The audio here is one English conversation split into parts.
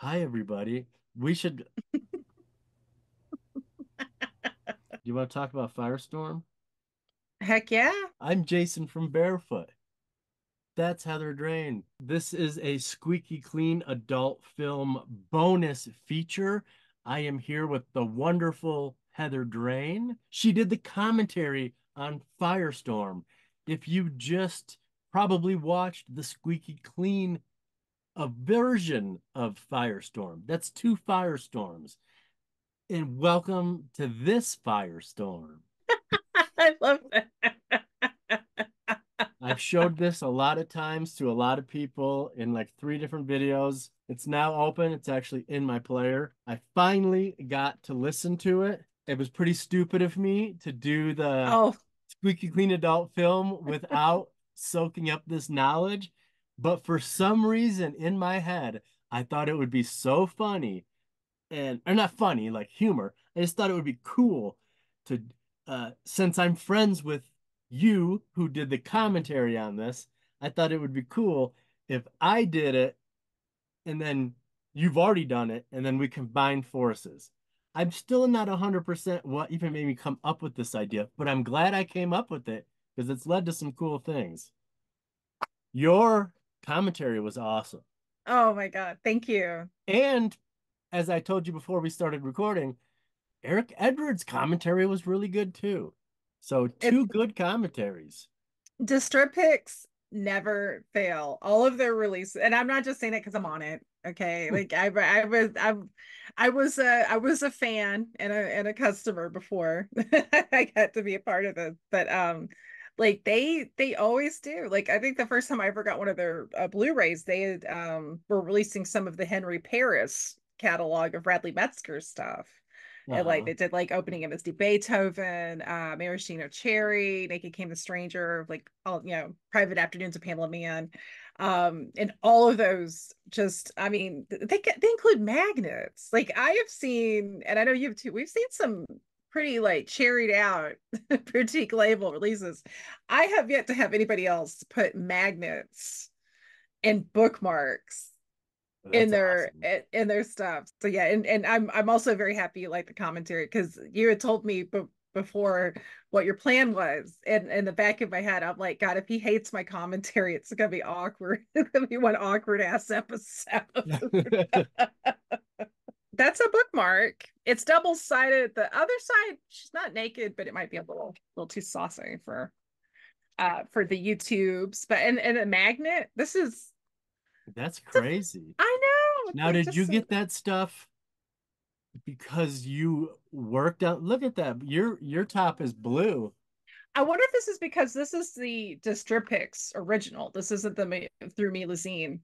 Hi, everybody. We should. Do you want to talk about Firestorm? Heck yeah. I'm Jason from Barefoot. That's Heather Drain. This is a squeaky clean adult film bonus feature. I am here with the wonderful Heather Drain. She did the commentary on Firestorm. If you just probably watched the squeaky clean a version of Firestorm, that's two Firestorms. And welcome to this Firestorm. I love that. I've showed this a lot of times to a lot of people in like three different videos. It's now open. It's actually in my player. I finally got to listen to it. It was pretty stupid of me to do the Oh, squeaky clean adult film without soaking up this knowledge. But for some reason in my head, I thought it would be so funny and or not funny, like humor. I just thought it would be cool to since I'm friends with you who did the commentary on this, I thought it would be cool if I did it and then you've already done it and then we combine forces. I'm still not 100% what even made me come up with this idea, but I'm glad I came up with it because it's led to some cool things. Your commentary was awesome. oh my God. Thank you. And as I told you before we started recording, Eric Edwards' commentary was really good too. So It two good commentaries. Distripics never fail. All of their releases, and I'm not just saying it because I'm on it. Okay. Like I was a fan and a customer before I got to be a part of this. But like they always do. Like I think the first time I ever got one of their Blu-rays, they had were releasing some of the Henry Paris catalog of Bradley Metzger stuff. And like Uh-huh. they did like opening MSD Beethoven, Maraschino Cherry, Naked Came the Stranger, like all Private Afternoons of Pamela Mann. And all of those just, I mean, they include magnets. Like I have seen, and I know you have too, we've seen some pretty like cherried out boutique label releases. I have yet to have anybody else put magnets and bookmarks That's awesome. in their stuff. So yeah, and I'm also very happy you like the commentary because you had told me before what your plan was, and in the back of my head, I'm like, God, if he hates my commentary, it's gonna be awkward. It's gonna be one awkward ass episode. That's a bookmark. It's double sided. The other side, she's not naked, but it might be a little too saucy for the YouTubes. But and a magnet. This is That's crazy. I know. It's Now, like did you just get that stuff because you worked on, look at that. Your top is blue. I wonder if this is because this is the Distripix original. This isn't the through Milazine.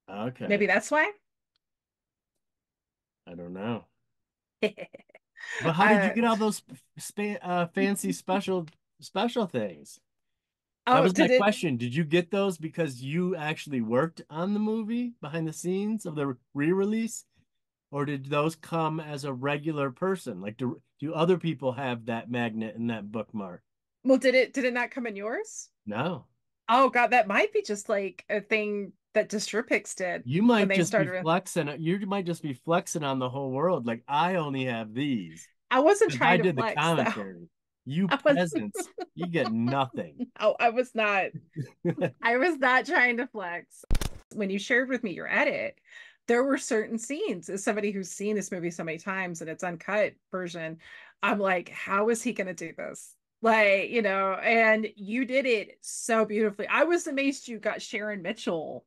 Maybe Okay. that's why. I don't know. But how did you uh, get all those fancy special things? That oh, was my did it? question. Did you get those because you actually worked on the movie behind the scenes of the re-release? Or did those come as a regular person? Like, do other people have that magnet and that bookmark? Well, did it? Did it not come in yours? No. Oh God, that might be just like a thing that Distripix did You when might they just be started. flexing. You might just be flexing on the whole world. Like, I only have these I wasn't because I trying to did the flex though. commentary. You I was. peasants, you get nothing. Oh, I was not. I was not trying to flex. When you shared with me your edit, there were certain scenes, as somebody who's seen this movie so many times and it's uncut version, I'm like, how is he going to do this? Like, and you did it so beautifully. I was amazed you got Sharon Mitchell.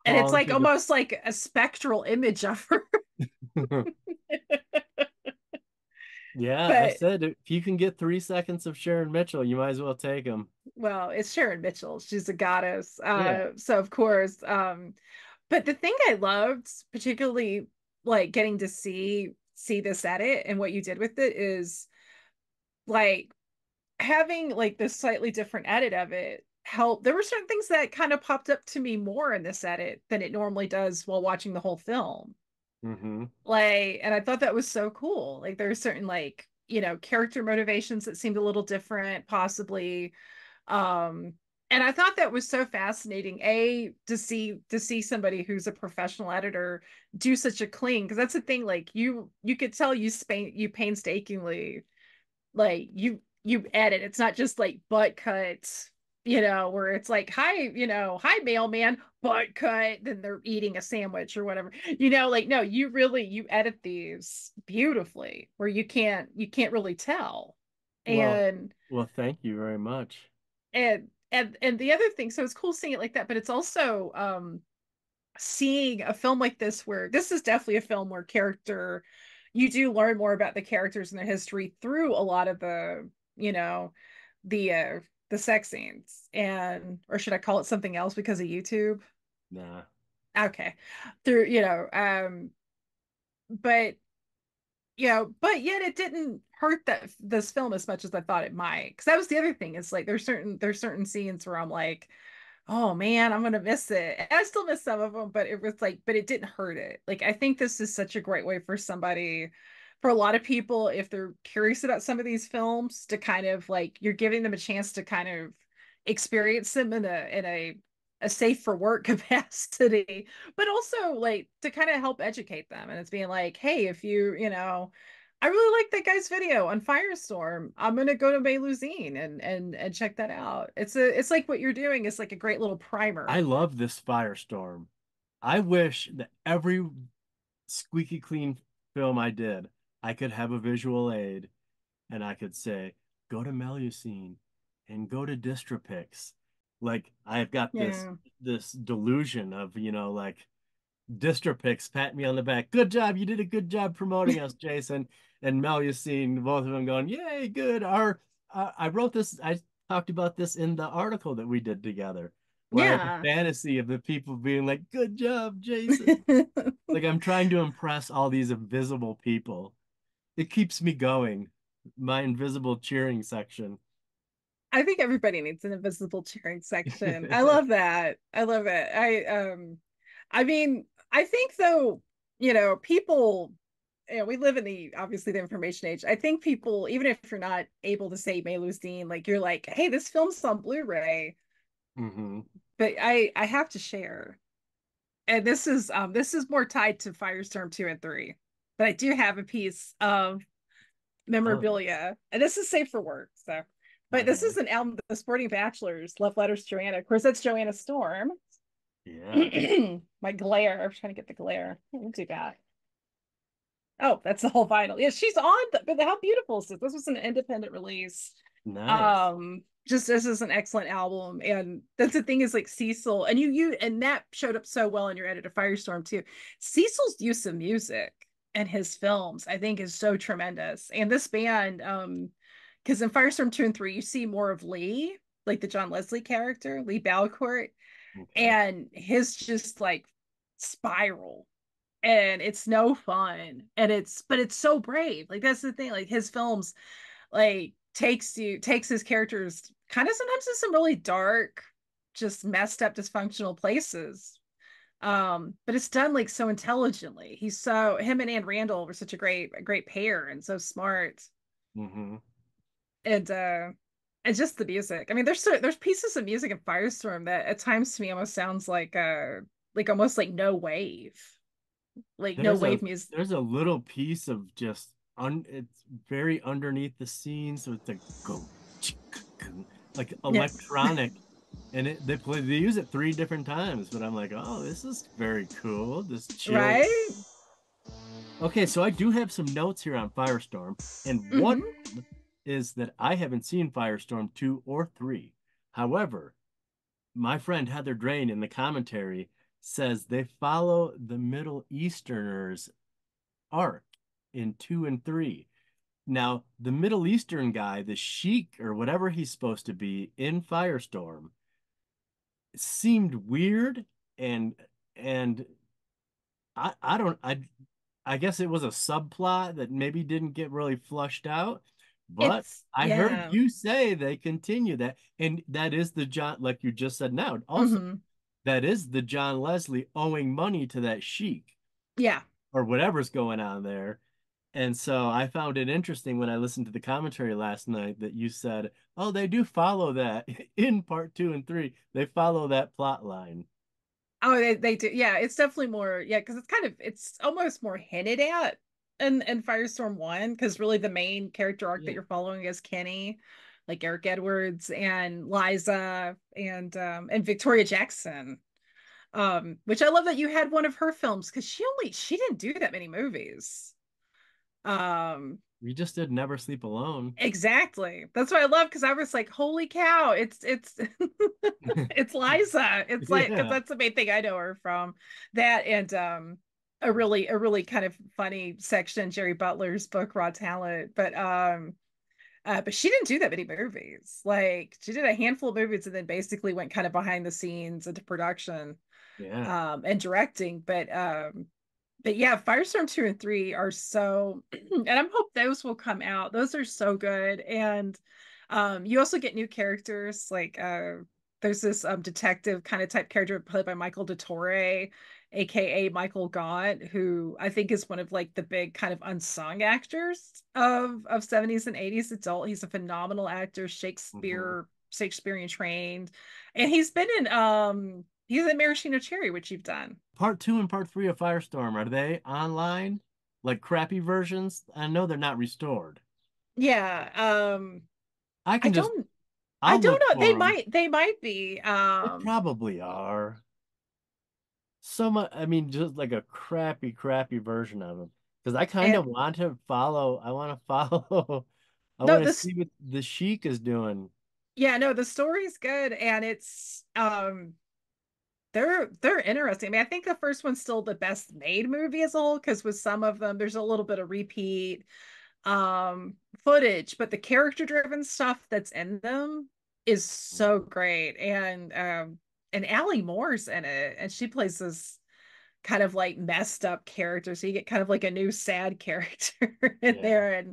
And it's Crawling like through the. almost like a spectral image of her. Yeah, I But said if you can get 3 seconds of Sharon Mitchell, you might as well take them. well, it's Sharon Mitchell. She's a goddess. Yeah. So of course, but the thing I loved, particularly like getting to see this edit and what you did with it is like having like this slightly different edit of it help. There were certain things that kind of popped up to me more in this edit than it normally does while watching the whole film. Hmm. Like, and I thought that was so cool. Like there are certain character motivations that seemed a little different, possibly. Um, and I thought that was so fascinating. A to see somebody who's a professional editor do such a clean, because that's the thing. Like you could tell you painstakingly like you edit. It's not just like butt cuts, where it's like, hi, hi mailman, butt cut, then they're eating a sandwich or whatever. Like no, you edit these beautifully where you can't really tell. Well, And thank you very much. and the other thing, so it's cool seeing it like that, but it's also seeing a film like this, where this is definitely a film where you do learn more about the characters and their history through a lot of you know the uh the sex scenes, and or should I call it something else because of YouTube? Nah, Okay. Through but but yet it didn't hurt that this film as much as I thought it might, because that was the other thing. It's like there's certain scenes where I'm like, oh man, I'm gonna miss it. And I still miss some of them, but it was like, but it didn't hurt it. Like I think this is such a great way for a lot of people, if they're curious about some of these films, to kind of like, you're giving them a chance to kind of experience them in a safe for work capacity, but also like to kind of help educate them. And it's being like, hey, if I really like that guy's video on Firestorm. I'm gonna go to Melusine and check that out. It's like what you're doing is like a great little I primer. love this Firestorm. I wish that every squeaky clean film I did, I could have a visual aid and I could say, go to Melusine and go to Distropix. Like I've got Yeah. this delusion of, like Distropix pat me on the back. Good job. You did a good job promoting us, Jason. And Melusine, both of them going, yay, good. I wrote this, I talked about this in the article that we did together, where I have a Yeah. fantasy of the people being like, good job, Jason. Like I'm trying to impress all these invisible people. It keeps me going. My invisible cheering section. I think everybody needs an invisible cheering section. I love that. I love it. I mean, I think though, people, we live in obviously the information age. I think people, even if you're not able to say Melusine, like you're like, hey, this film's on Blu-ray, Hmm. but I have to share. And this is more tied to Firestorm 2 and 3. But I do have a piece of Oh, memorabilia, and this is safe for work. So, but this is okay. an album, The Sporting Bachelors, Love Letters, Joanna. Of course, that's Joanna Storm. Yeah. My glare. I'm trying to get the glare. We'll do that. Oh, that's the whole vinyl. Yeah, she's on. But how beautiful is this? This was an independent release. Nice. Just this is an excellent album, and that's the thing is like Cecil, and and that showed up so well in your edit of Firestorm too. Cecil's use of music and his films, I think, is so tremendous. And this band, because in Firestorm 2 and 3, you see more of Lee, like the John Leslie character, Lee Balcourt, Okay. and his just like spiral, and it's no fun, and it's so brave. Like that's the thing, like his films like takes his characters kind of sometimes in some really dark, just messed up, dysfunctional places. But it's done like so intelligently. Him and Anne Randall were such a great pair, and so smart. Hmm. And just the music. I mean, there's pieces of music in Firestorm that at times to me almost sounds like almost like no There's a wave music. there's a little piece of just it's very underneath the scene, so it's like go like Yes. electronic, and they use it three different times, but I'm like, oh, this is very cool. This chill. Right? Okay, so I do have some notes here on Firestorm, and one Mm-hmm. of them is that I haven't seen Firestorm 2 or 3. However, my friend Heather Drain in the commentary says they follow the Middle Easterners arc in 2 and 3. Now, the Middle Eastern guy, the Sheik or whatever he's supposed to be in Firestorm, seemed weird and and I don't I guess it was a subplot that maybe didn't get really flushed out, but It's I heard yeah. you say they continue that, and that is the John, like you just said now. Also, Mm-hmm. that is the John Leslie owing money to that sheik Yeah. or whatever's going on there. And so I found it interesting when I listened to the commentary last night that you said, oh, they do follow that in part two and three. They follow that plot line. Oh, they do. Yeah, it's definitely more, yeah, because it's almost more hinted at in Firestorm 1, because really the main character arc that Yeah. you're following is Kenny, like Eric Edwards and Liza and Victoria Jackson. Which I love that you had one of her films because she didn't do that many movies. Um, We just did Never Sleep Alone. exactly. That's what I love because I was like, holy cow, it's it's Liza. It's like because Yeah. that's the main thing I know her from. That and a really kind of funny section, Jerry Butler's book, Raw Talent. But she didn't do that many movies. Like she did a handful of movies and then basically went kind of behind the scenes into production Yeah. and directing. But yeah, Firestorm 2 and 3 are so and I'm hope those will come out. Those are so good. And you also get new characters like there's this detective kind of type character played by Michael DeTore, aka Michael Gaunt, who I think is one of like the big kind of unsung actors of 70s and 80s adult. He's a phenomenal actor, Hmm. Shakespearean trained. And he's in Maraschino Cherry, which you've done. Part two and part three of Firestorm, are they online? Like crappy versions? I know they're not restored. Yeah. I I can just, don't I I'll don't look know. for them. They might be. They probably are. So much, I mean, just like a crappy, crappy version of them. Because I kind And of want to follow, I want to follow, I no, want to this see what the Sheik is doing. yeah, no, the story's good and it's they're interesting. I mean, I think the first one's still the best made movie as a whole because with some of them there's a little bit of repeat footage, but the character driven stuff that's in them is so great. And Allie Moore's in it and she plays this kind of like messed up character. So you get kind of like a new sad character in Yeah. there.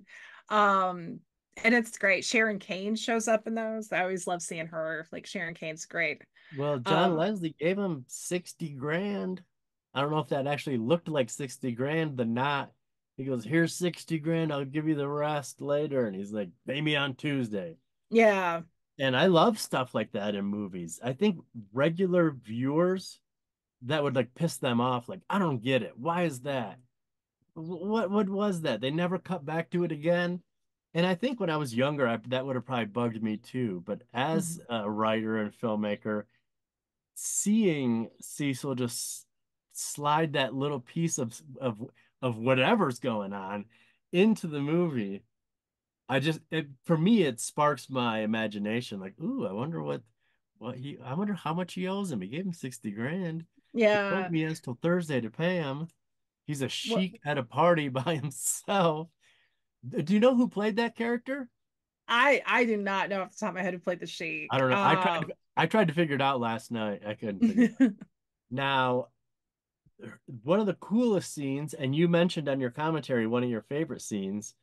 Um and it's great. Sharon Kane shows up in those. I always love seeing her. Like Sharon Kane's great. Well, John Um Leslie gave him 60 grand. I don't know if that actually looked like 60 grand, the knot. He goes, here's 60 grand. I'll give you the rest later. And he's like, pay me on Tuesday. yeah. And I love stuff like that in movies. I think regular viewers that would like piss them off. Like, I don't get it. Why is that? What was that? They never cut back to it again. And I think when I was younger, that would have probably bugged me too. But as Mhm. a writer and filmmaker, seeing Cecil just slide that little piece of whatever's going on into the movie, for me it sparks my imagination. Like, ooh, I wonder I wonder how much he owes him. He gave him 60 grand. He told Yeah. me he has till Thursday to pay him. He's a What sheik at a party by himself. Do you know who played that character? I do not know off the top of my head who played the I Sheik. don't know. I tried to figure it out last night. I couldn't figure it out. Now, one of the coolest scenes, and you mentioned on your commentary, one of your favorite scenes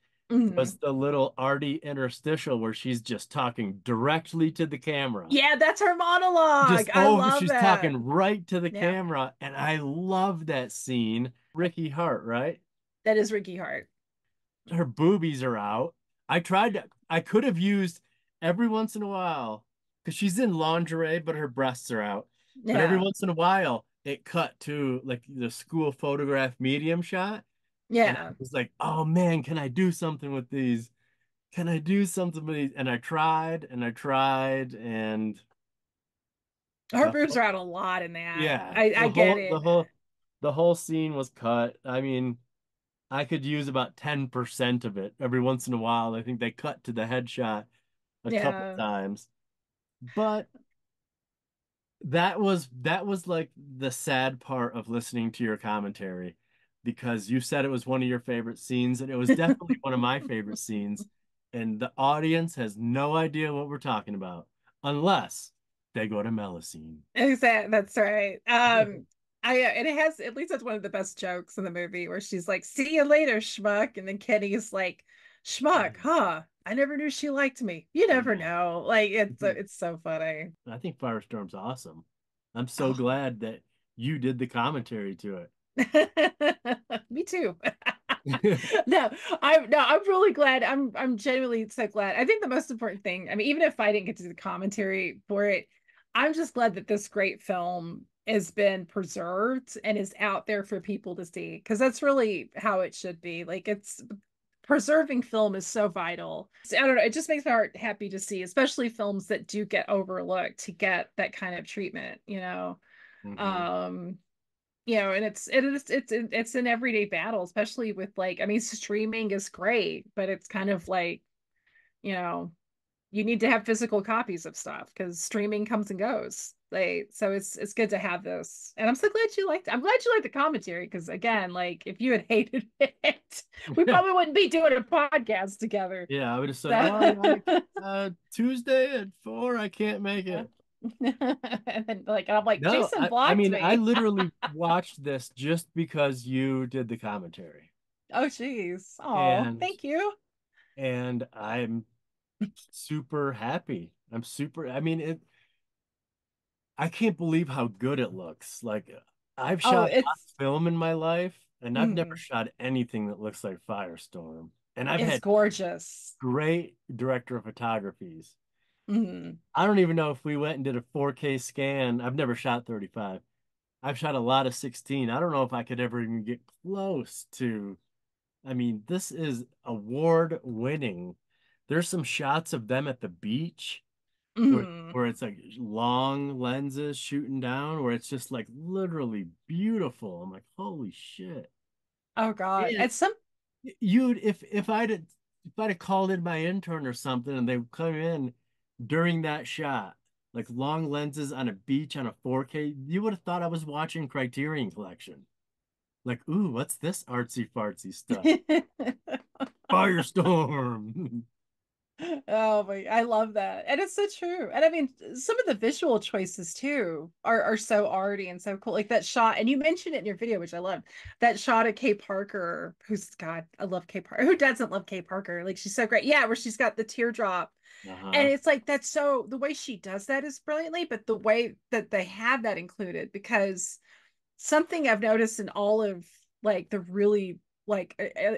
was Mhm. the little arty interstitial where she's just talking directly to the camera. Yeah, that's her monologue. Just I over, love she's that. talking right to the Yeah, camera, and I love that scene. Ricky Hart, right? that is Ricky Hart. Her boobies are out. I could have used every once in a while because she's in lingerie, but her breasts are out. But every Yeah, once in a while, it cut to like the school photograph medium shot. And I yeah. was like, oh man, can I do something with these? Can I do something with these? And I tried and I tried and Her the boobs are out a lot in that. yeah, I get it. the whole scene was cut. I mean, I could use about 10% of it every once in a while. I think they cut to the headshot a couple Yeah. times. But that was like the sad part of listening to your commentary because you said it was one of your favorite scenes and it was definitely one of my favorite scenes and the audience has no idea what we're talking about unless they go to Melusine. Exactly. That's right. And it has at least that's one of the best jokes in the movie where she's like, "See you later, schmuck," and then Kenny's like, "Schmuck, huh? I never knew she liked me. You never Yeah. know." Like it's so funny. I think Firestorm's awesome. I'm so Oh, glad that you did the commentary to it. me too. No, I'm really glad. I'm genuinely so glad. I think the most important thing, I mean, even if I didn't get to do the commentary for it, I'm just glad that this great film has been preserved and is out there for people to see, because that's really how it should be. Like, it's preserving film is so vital. So, I don't know, it just makes my heart happy to see, especially films that do get overlooked, to get that kind of treatment, you know. Hmm. Um, and it's an everyday battle, especially with, like, I mean, streaming is great, but it's kind of like, you know, you need to have physical copies of stuff because streaming comes and goes. Like, so it's good to have this. And I'm so glad you liked it. I'm glad you liked the commentary, because again, like, if you had hated it, we probably wouldn't be doing a podcast together. Yeah, I would have said, So "Oh, Tuesday at 4, I can't make yeah. it." And then, like, I'm like, No, Jason I blocked mean, I me. literally watched this just because you did the commentary, Oh, geez. Oh, and thank you. I'm super happy. I mean, I can't believe how good it looks. Like, I've Oh, shot a lot of it's film in my life, and I've never mm, shot anything that looks like Firestorm. And I've it's had gorgeous. great director of photographies. Mm. I don't even know if we went and did a 4K scan. I've never shot 35. I've shot a lot of 16. I don't know if I could ever even get close to. I mean, this is award winning. There's some shots of them at the beach Mm. where it's like long lenses shooting down, where it's just like literally beautiful. I'm like, holy shit. Oh God. And At some you'd if I'd have called in my intern or something and they come in during that shot, like long lenses on a beach on a 4K, you would have thought I was watching Criterion Collection. Like, ooh, what's this artsy fartsy stuff? Firestorm. Oh my, I love that. And it's so true. And I mean, some of the visual choices too are so arty and so cool. Like that shot, and you mentioned it in your video, which I loved. That shot of Kay Parker, who's, God, I love Kay Parker. Who doesn't love Kay Parker? Like, she's so great. Yeah, where she's got the teardrop. And Uh-huh. it's like, that's so, the way she does that is brilliantly, but the way that they have that included, because something I've noticed in all of, like, the really, like,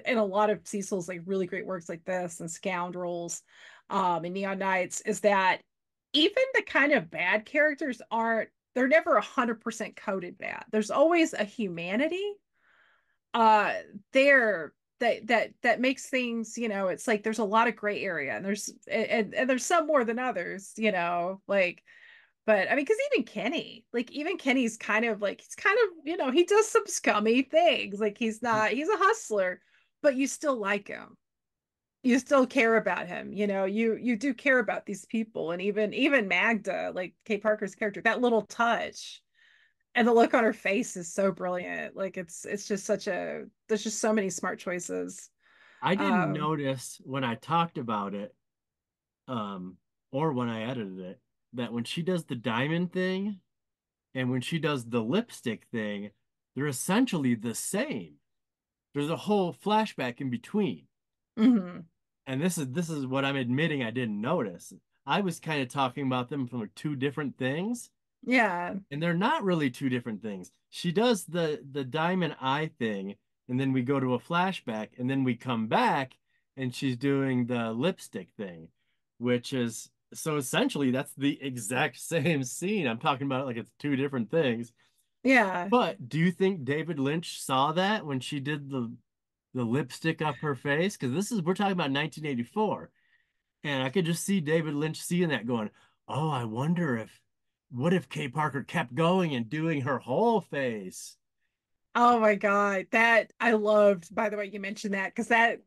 in a lot of Cecil's, like, really great works like this and Scoundrels, and Neon Nights, is that even the kind of bad characters aren't, they're never 100% coded bad. There's always a humanity uh there that makes things, it's like there's a lot of gray area, and there's some more than others, like. But I mean, because even Kenny's kind of like, he's kind of, he does some scummy things. Like, he's a hustler, but you still like him. You still care about him. You do care about these people. And even Magda, like Kay Parker's character, that little touch and the look on her face is so brilliant. Like, it's just there's just so many smart choices. I didn't Um, notice when I talked about it, um, or when I edited it, that when she does the diamond thing and when she does the lipstick thing, they're essentially the same. There's a whole flashback in between. mhm. And this is what I'm admitting I didn't notice. I was kind of talking about them from like two different things, Yeah. and they're not really two different things. She does the diamond eye thing, and then we go to a flashback, and then we come back, and she's doing the lipstick thing, which is so essentially that's the exact same scene. I'm talking about it like it's two different things. Yeah. But do you think David Lynch saw that when she did the lipstick up her face? Because we're talking about 1984. And I could just see David Lynch seeing that going, oh, I wonder what if Kay Parker kept going and doing her whole face? Oh my God. That I loved, by the way, you mentioned that, because that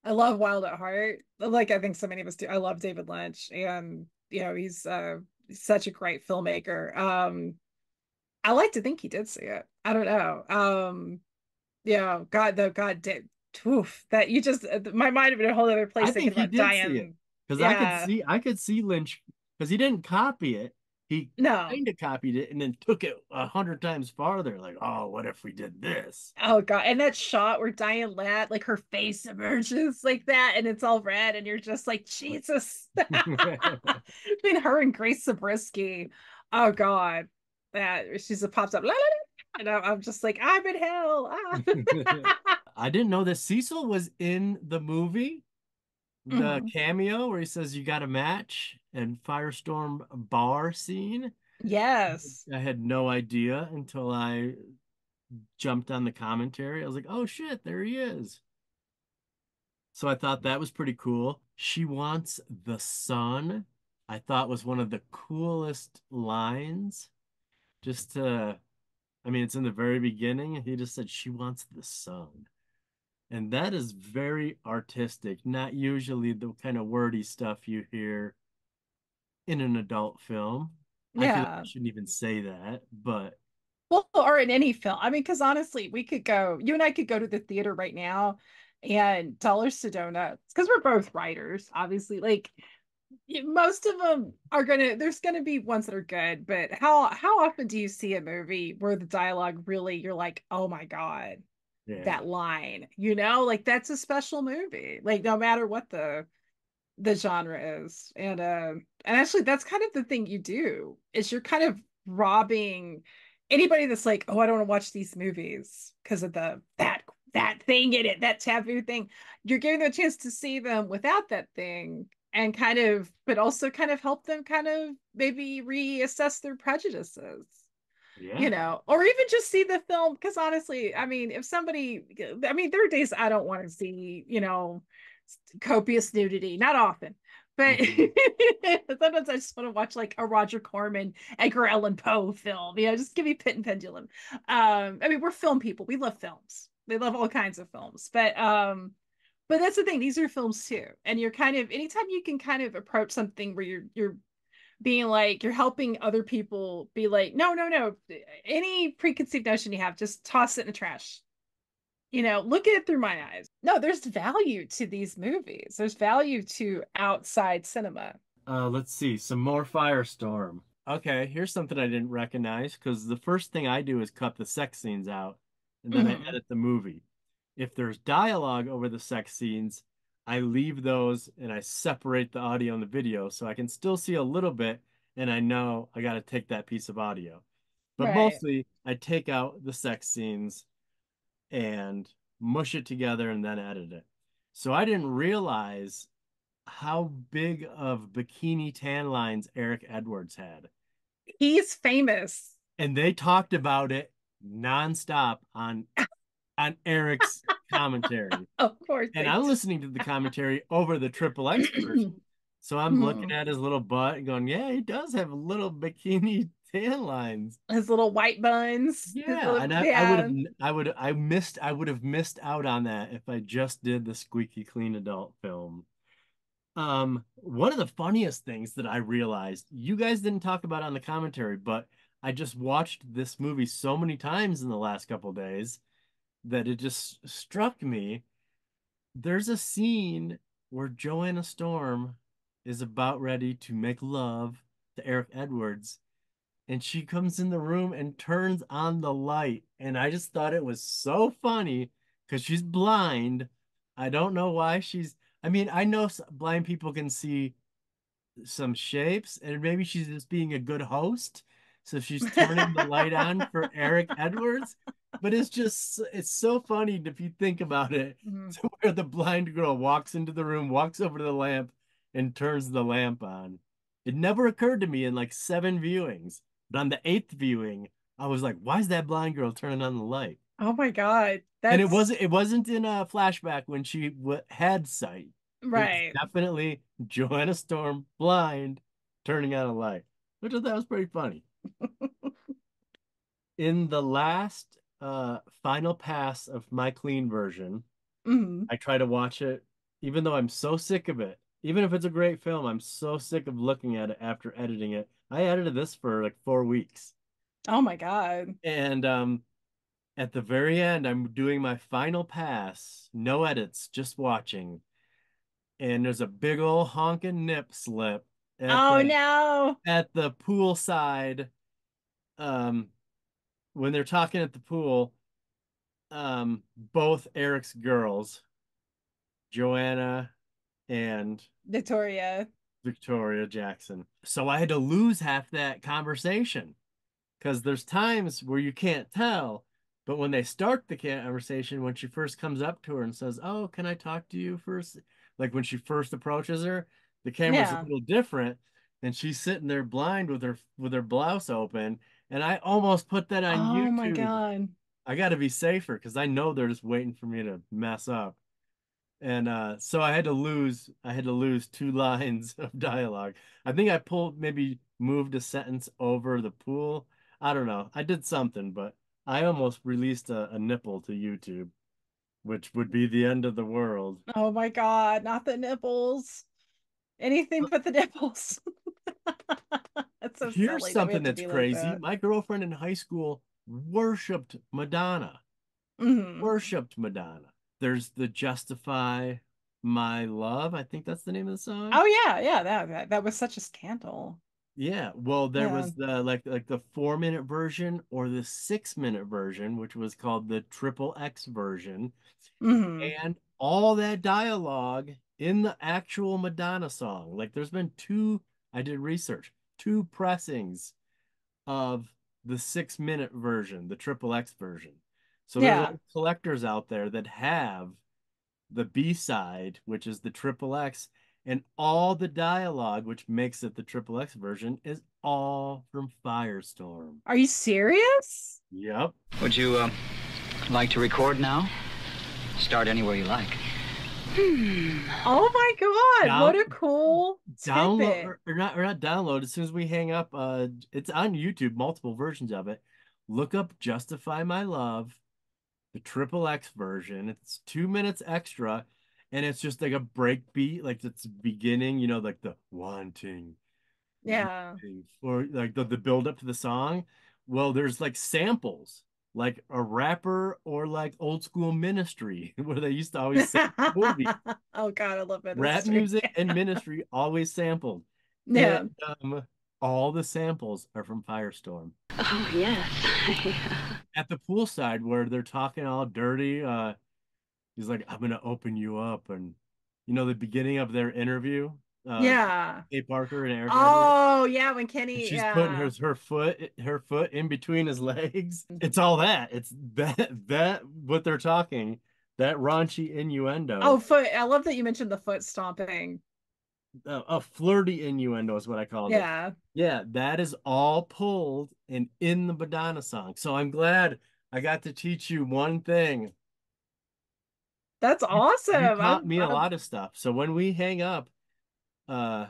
I love Wild at Heart. Like, I think so many of us do. I love David Lynch, and he's such a great filmmaker. I like to think he did see it. I don't know. Yeah, God, though, God did. Oof, that you just my mind have been in a whole other I place thinking think he about did see it Diane. because Yeah. I could see Lynch because he didn't copy it. He No. kind of copied it and then took it 100 times farther. Like, oh, what if we did this? Oh God. And that shot where Diane Ladd, like, her face emerges like that and it's all red, and you're just like, Jesus. Between her and Grace Zabriskie. Oh God. That she just pops up. La, la, la, and I'm just like, I'm in hell. Ah. I didn't know that Cecil was in the movie, the Mhm. cameo where he says you got a match and Firestorm bar scene. Yes. I had no idea until I jumped on the commentary. I was like, oh shit, there he is. So I thought that was pretty cool. She wants the sun. I thought was one of the coolest lines. Just to, I mean, it's in the very beginning. He just said she wants the sun. And that is very artistic, not usually the kind of wordy stuff you hear in an adult film. I feel like I Yeah. shouldn't even say that, but Well, or in any film. I mean, because honestly, we could go, you and I could go to the theater right now and dollars to donuts, because we're both writers, obviously. Like most of them are gonna, there's gonna be ones that are good, but how often do you see a movie where the dialogue really, you're like, oh my God, yeah, that line, like that's a special movie. Like no matter what the genre is. And actually that's kind of the thing you do is you're kind of robbing anybody that's like, oh, I don't want to watch these movies because of that thing in it, that taboo thing. You're giving them a chance to see them without that thing and kind of, but also kind of help them kind of maybe reassess their prejudices, yeah, or even just see the film. Because honestly, I mean, if somebody, I mean, there are days I don't want to see, copious nudity, not often, but mhm, sometimes I just want to watch like a Roger Corman, Edgar Allan Poe film, just give me Pit and Pendulum. I mean, we're film people, we love films, we love all kinds of films, but that's the thing, these are films too, and you're kind of, anytime you can kind of approach something where you're being like, you're helping other people be like, no, no, no, any preconceived notion you have, just toss it in the trash. Look at it through my eyes. No, there's value to these movies. There's value to outside cinema. let's see, some more Firestorm. Okay, here's something I didn't recognize because the first thing I do is cut the sex scenes out and then I Mhm. edit the movie. If there's dialogue over the sex scenes, I leave those and I separate the audio and the video so I can still see a little bit and I know I got to take that piece of audio. But Right. mostly I take out the sex scenes and mush it together and then edit it. So I didn't realize how big of bikini tan lines Eric Edwards had. He's famous. And they talked about it nonstop on Eric's commentary. Of course And they I'm do. listening to the commentary over the triple X version. So I'm looking Mhm. at his little butt and going, yeah, he does have little bikini tan lines. His little white buns. His Yeah, little, and yeah. I would have missed out on that if I just did the squeaky clean adult film. One of the funniest things that I realized you guys didn't talk about on the commentary, but I just watched this movie so many times in the last couple days that it just struck me. There's a scene where Joanna Storm is about ready to make love to Eric Edwards, and she comes in the room and turns on the light. And I just thought it was so funny because she's blind. I don't know why I mean, I know blind people can see some shapes, and maybe she's just being a good host. So she's turning the light on for Eric Edwards. But it's so funny if you think about it, Mhm. to where the blind girl walks into the room, walks over to the lamp, and turns the lamp on. It never occurred to me in like 7 viewings. But on the eighth viewing, I was like, why is that blind girl turning on the light? Oh my God. And That's it wasn't in a flashback when she had sight. It was right. definitely Joanna Storm blind turning on a light, which I thought was pretty funny. In the last final pass of my clean version, Mhm. I try to watch it, even though I'm so sick of it. Even if it's a great film, I'm so sick of looking at it after editing it. I edited this for like 4 weeks. Oh my God. And at the very end, I'm doing my final pass, no edits, just watching. And there's a big old honking nip slip at Oh the no. poolside. Um, when they're talking at the pool, both Eric's girls, Joanna and Victoria. Victoria Jackson. So I had to lose half that conversation because there's times where you can't tell. But when they start the conversation, when she first comes up to her and says, "Oh, can I talk to you first?" Like when she first approaches her, the camera's a Yeah. little different, and she's sitting there blind with her blouse open. And I almost put that on Oh my YouTube. God. I got to be safer because I know they're just waiting for me to mess up. And so I had to lose two lines of dialogue. I think I pulled maybe moved a sentence over the pool. I don't know. I did something, but I almost released a nipple to YouTube, which would be the end of the world. Oh my God. Not the nipples. Anything but the nipples. It's so Here's silly that we something have to that's be like crazy. that. My girlfriend in high school worshipped Madonna. Hmm. Worshipped Madonna. There's the Justify My Love. I think that's the name of the song. Oh yeah, yeah, that was such a scandal. Yeah, well, there Yeah. was the like the 4 minute version or the 6 minute version, which was called the triple X version, Hmm. and all that dialogue in the actual Madonna song. Like, there's been two, I did research, two pressings of the 6 minute version, the triple X version. So there's Yeah. like collectors out there that have the B side, which is the triple X, and all the dialogue, which makes it the triple X version, is all from Firestorm. Are you serious? Yep. Would you like to record now? Start anywhere you like. Oh my God, what Down, a cool download tidbit. or not download. As soon as we hang up, it's on YouTube, multiple versions of it. Look up "Justify My Love," the triple X version. It's 2 minutes extra, and it's just like a break beat, like it's beginning, like the wanting Yeah. or like the build up to the song. Well, there's like samples, like a rapper or like old school Ministry, where they used to always sample movies. Oh God, I love Rap Ministry. music and Ministry always sampled. And Yeah. all the samples are from Firestorm. Oh, yes. At the poolside where they're talking all dirty, he's like, "I'm gonna open you up," and the beginning of their interview, uh Yeah. Kay Parker and Eric Edwards. Oh yeah, when And Kenny, she's putting yeah. her foot in between his legs. It's all that. It's that what they're talking, that raunchy Oh, innuendo, foot. I love that you mentioned the foot stomping. a flirty innuendo is what I called it. Yeah. Yeah, that is all pulled and in the Madonna song. So I'm glad I got to teach you one thing. That's You awesome. taught me a lot of stuff. So when we hang up, uh,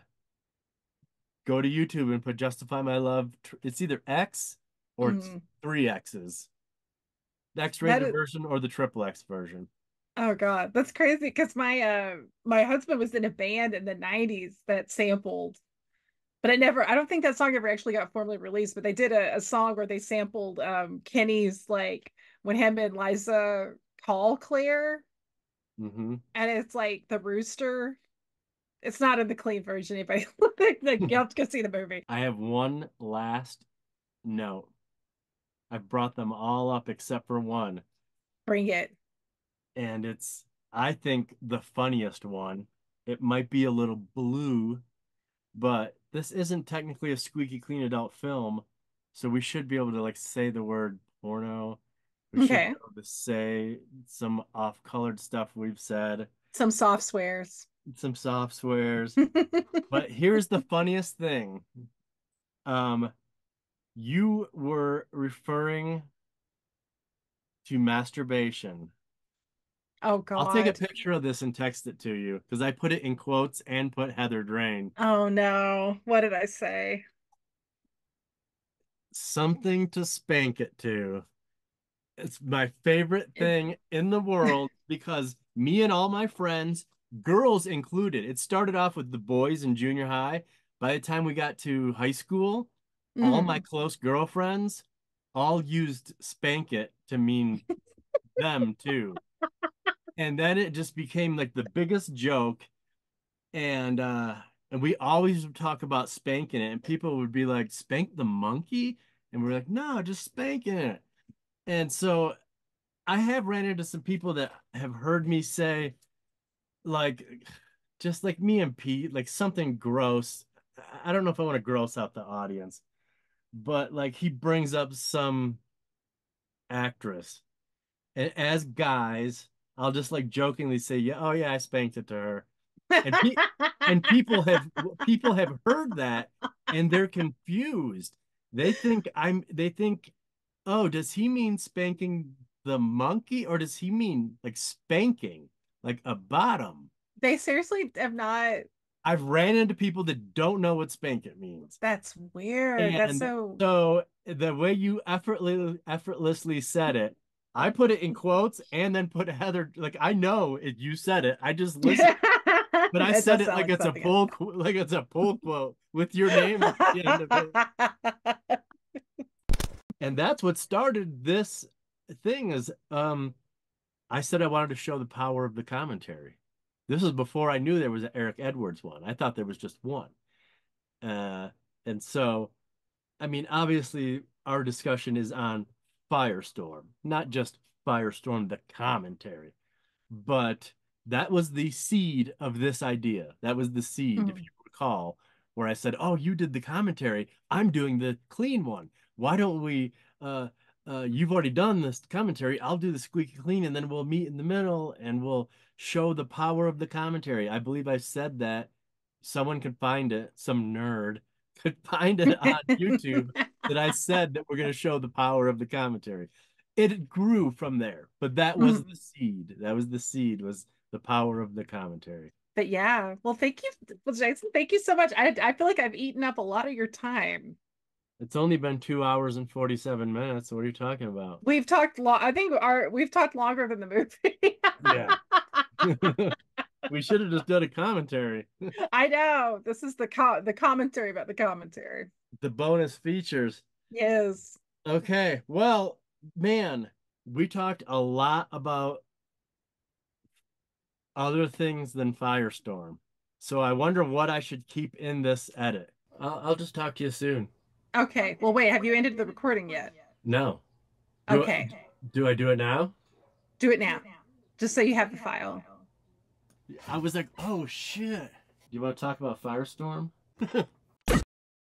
go to YouTube and put "Justify My Love." It's either X or it's Mhm. three X's. The That X-rated is, version or the triple X version. oh God, that's crazy because my husband was in a band in the 90s that sampled, but I don't think that song ever actually got formally released, but they did a song where they sampled Kenny's like when him and Liza call Claire, Hmm. and it's like the rooster. It's not in the clean version, anybody. Like, you have to go see the movie. I have one last note. I've brought them all up except for one, Bring it. and it's, I think, the funniest one. It might be a little blue, but this isn't technically a squeaky clean adult film, so we should be able to like say the word porno. We should be Okay. able to say some off-colored stuff we've said, Some soft swears. some soft swears. But here's the funniest thing. Um, you were referring to masturbation. Oh I'll take a God. picture of this and text it to you because I put it in quotes and put Heather Drain. Oh no. What did I say? Something to spank it to. It's my favorite It- thing in the world because me and all my friends, girls included, it started off with the boys in junior high. By the time we got to high school, all my Mhm. close girlfriends all used spank it to mean them too. And then it just became like the biggest joke. And we always would talk about spanking it, and people would be like, "Spank the monkey?" And we're like, "No, just spanking it." And so I have ran into some people that have heard me say, like, just like me and Pete, like something gross. I don't know if I want to gross out the audience, but like he brings up some actress as guys, I'll just like jokingly say, yeah, oh yeah, I spanked it to her. And pe and people have heard that and they're confused. They think, oh, does he mean spanking the monkey or does he mean like spanking, like a bottom? They seriously have not. I've ran into people that don't know what spank it means. That's weird. That's And so. so the way you effortlessly said it, I put it in quotes and then put Heather, like I know it, you said it. I just listened, but I It said does it sound like like it's a something. like it's a pull quote with your name at the end of it. And that's what started this thing is I said I wanted to show the power of the commentary. This was before I knew there was an Eric Edwards one. I thought there was just one. Uh, and so, I mean, obviously, our discussion is on Firestorm, not just Firestorm, the commentary. But that was the seed of this idea. That was the seed, if Mhm. you recall, where I said, "Oh, you did the commentary. I'm doing the clean one. Why don't we? Uh, you've already done this commentary. I'll do the squeaky clean, and then we'll meet in the middle, and we'll show the power of the commentary." I believe I said that. Someone could find it. Some nerd could find it on YouTube that I said that we're going to show the power of the commentary. It grew from there, but that was the Mhm. seed. That was the seed, was the power of the commentary. But yeah, well, thank you, well, Jason. Thank you so much. I feel like I've eaten up a lot of your time. It's only been 2 hours and 47 minutes. What are you talking about? We've talked long. I think we've talked longer than the movie. Yeah. We should have just done a commentary. I know. This is the commentary about the commentary. The bonus features. Yes. Okay. Well, man, we talked a lot about other things than Firestorm. So I wonder what I should keep in this edit. I'll just talk to you soon. Okay. Well, wait, have you ended the recording yet? No. Do Okay. do I do it now? Do it now. Just so you have the file. I was like, oh shit. You want to talk about Firestorm?